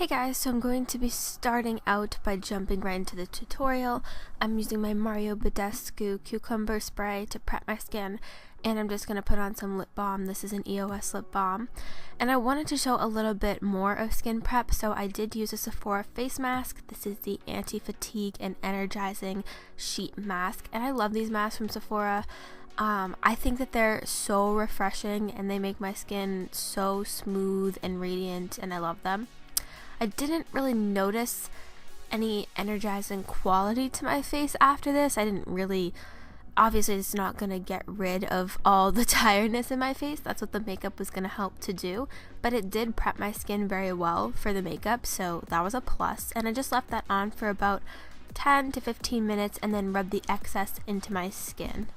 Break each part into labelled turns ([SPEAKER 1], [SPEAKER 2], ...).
[SPEAKER 1] Hey guys, so I'm going to be starting out by jumping right into the tutorial. I'm using my Mario Badescu cucumber spray to prep my skin, and I'm just going to put on some lip balm. This is an EOS lip balm, and I wanted to show a little bit more of skin prep, so I did use a Sephora face mask. This is the Anti-Fatigue and Energizing sheet mask, and I love these masks from Sephora. I think that they're so refreshing and they make my skin so smooth and radiant, and I love them. I didn't really notice any energizing quality to my face after this. I didn't really, obviously it's not going to get rid of all the tiredness in my face. That's what the makeup was going to help to do. But it did prep my skin very well for the makeup, so that was a plus. And I just left that on for about 10 to 15 minutes and then rubbed the excess into my skin.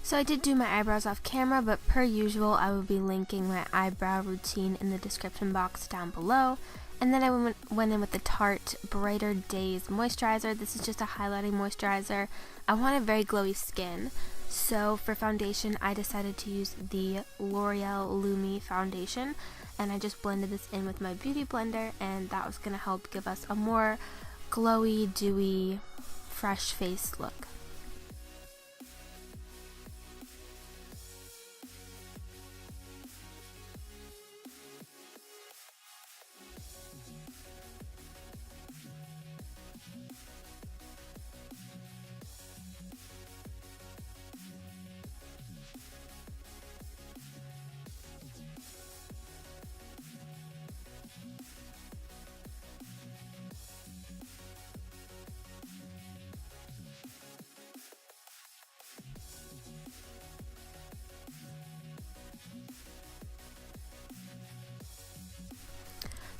[SPEAKER 1] So I did do my eyebrows off camera, but per usual I will be linking my eyebrow routine in the description box down below. And then I went in with the Tarte Brighter Days moisturizer. This is just a highlighting moisturizer. I wanted very glowy skin, so for foundation I decided to use the L'Oreal Lumi foundation, and I just blended this in with my beauty blender, and that was going to help give us a more glowy, dewy, fresh face look.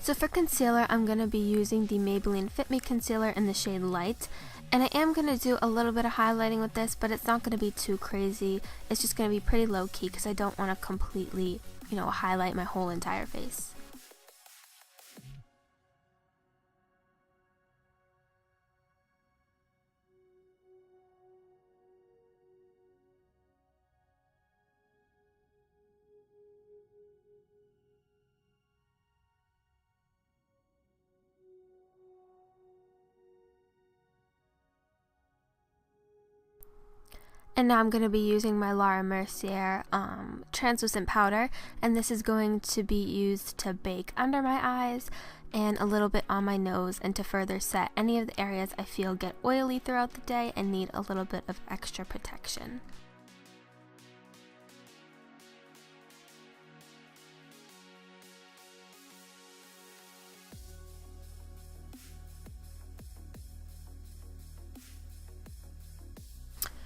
[SPEAKER 1] So for concealer, I'm going to be using the Maybelline Fit Me Concealer in the shade Light. And I am going to do a little bit of highlighting with this, but it's not going to be too crazy. It's just going to be pretty low key because I don't want to completely, highlight my whole entire face. And now I'm going to be using my Mercier translucent powder, and this is going to be used to bake under my eyes and a little bit on my nose, and to further set any of the areas I feel get oily throughout the day and need a little bit of extra protection.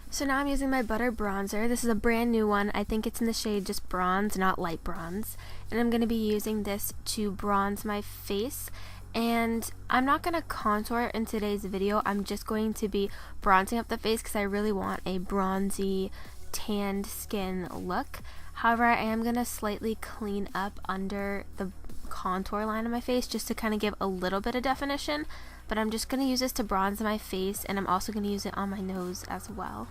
[SPEAKER 1] So now I'm using my Butter Bronzer. This is a brand new one. I think it's in the shade just bronze, not light bronze. And I'm going to be using this to bronze my face. And I'm not going to contour in today's video. I'm just going to be bronzing up the face because I really want a bronzy, tanned skin look. However, I am going to slightly clean up under the contour line of my face just to kind of give a little bit of definition. But I'm just going to use this to bronze my face, and I'm also going to use it on my nose as well.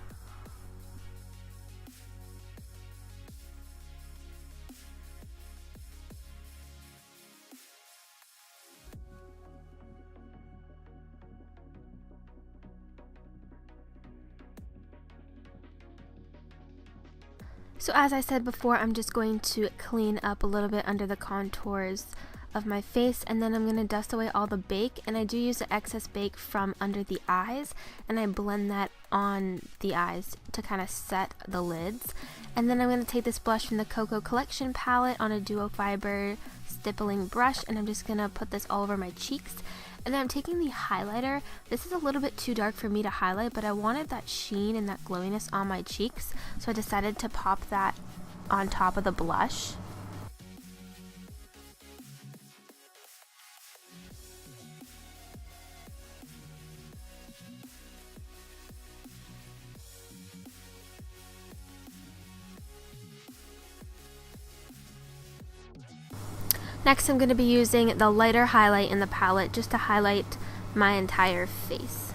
[SPEAKER 1] So as I said before, I'm just going to clean up a little bit under the contours of my face, and then I'm going to dust away all the bake, and I do use the excess bake from under the eyes, and I blend that on the eyes to kind of set the lids. And then I'm going to take this blush from the Koko Kollection palette on a duo fiber stippling brush, and I'm just going to put this all over my cheeks. And then I'm taking the highlighter. This is a little bit too dark for me to highlight, but I wanted that sheen and that glowiness on my cheeks, so I decided to pop that on top of the blush. Next, I'm going to be using the lighter highlight in the palette just to highlight my entire face.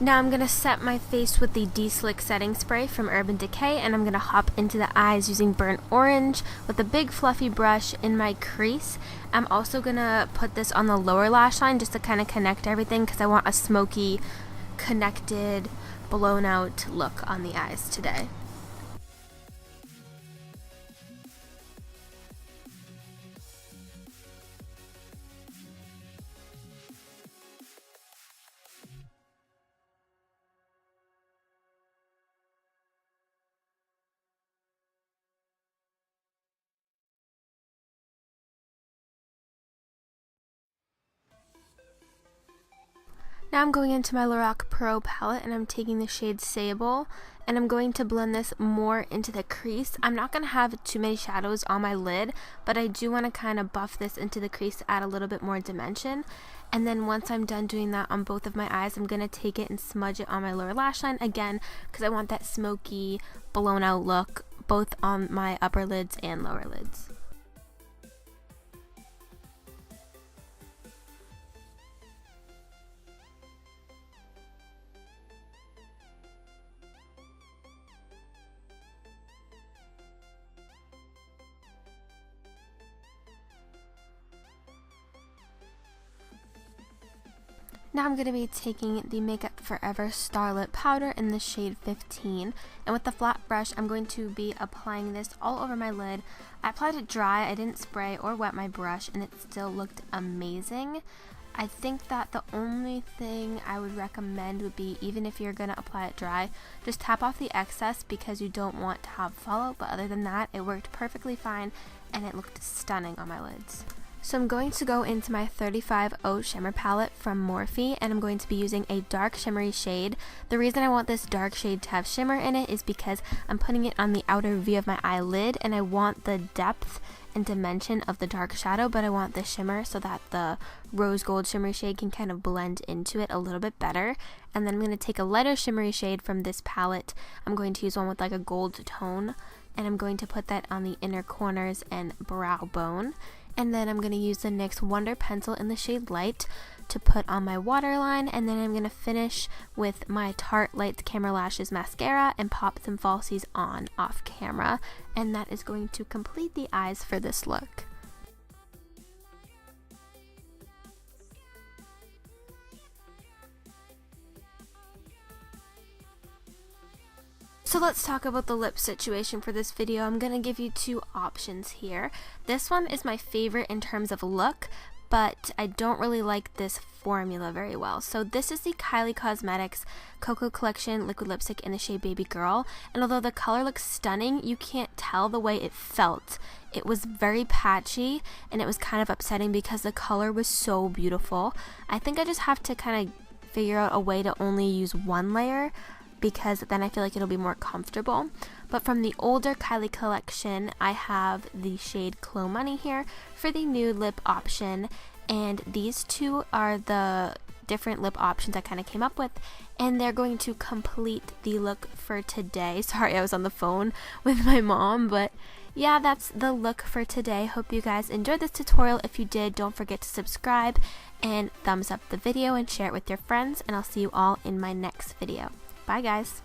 [SPEAKER 1] Now I'm going to set my face with the De-Slick Setting Spray from Urban Decay, and I'm going to hop into the eyes using Burnt Orange with a big fluffy brush in my crease. I'm also going to put this on the lower lash line just to kind of connect everything because I want a smoky, connected, blown out look on the eyes today. Now I'm going into my Lorac Pro palette and I'm taking the shade Sable and I'm going to blend this more into the crease. I'm not going to have too many shadows on my lid, but I do want to kind of buff this into the crease to add a little bit more dimension. And then once I'm done doing that on both of my eyes, I'm going to take it and smudge it on my lower lash line again because I want that smoky, blown out look both on my upper lids and lower lids. Now I'm going to be taking the Makeup Forever Starlit powder in the shade 15, and with the flat brush I'm going to be applying this all over my lid. I applied it dry, I didn't spray or wet my brush, and it still looked amazing. I think that the only thing I would recommend would be, even if you're going to apply it dry, just tap off the excess because you don't want to have fallout, but other than that it worked perfectly fine and it looked stunning on my lids. So I'm going to go into my 35O Shimmer Palette from Morphe, and I'm going to be using a dark shimmery shade. The reason I want this dark shade to have shimmer in it is because I'm putting it on the outer V of my eyelid, and I want the depth and dimension of the dark shadow, but I want the shimmer so that the rose gold shimmery shade can kind of blend into it a little bit better. And then I'm going to take a lighter shimmery shade from this palette. I'm going to use one with like a gold tone, and I'm going to put that on the inner corners and brow bone. And then I'm going to use the NYX Wonder Pencil in the shade Light to put on my waterline, and then I'm going to finish with my Tarte Lights Camera Lashes mascara and pop some falsies on off camera, and that is going to complete the eyes for this look. So let's talk about the lip situation for this video. I'm going to give you two options here. This one is my favorite in terms of look, but I don't really like this formula very well. So this is the Kylie Cosmetics Koko Kollection liquid lipstick in the shade Baby Girl, and although the color looks stunning, you can't tell the way it felt. It was very patchy and it was kind of upsetting because the color was so beautiful. I think I just have to kind of figure out a way to only use one layer, because then I feel like it'll be more comfortable. But from the older Kylie collection, I have the shade Clo Money here for the nude lip option, and these two are the different lip options I kind of came up with, and they're going to complete the look for today. Sorry, I was on the phone with my mom, but yeah, that's the look for today. Hope you guys enjoyed this tutorial. If you did, don't forget to subscribe and thumbs up the video and share it with your friends, and I'll see you all in my next video. Bye guys!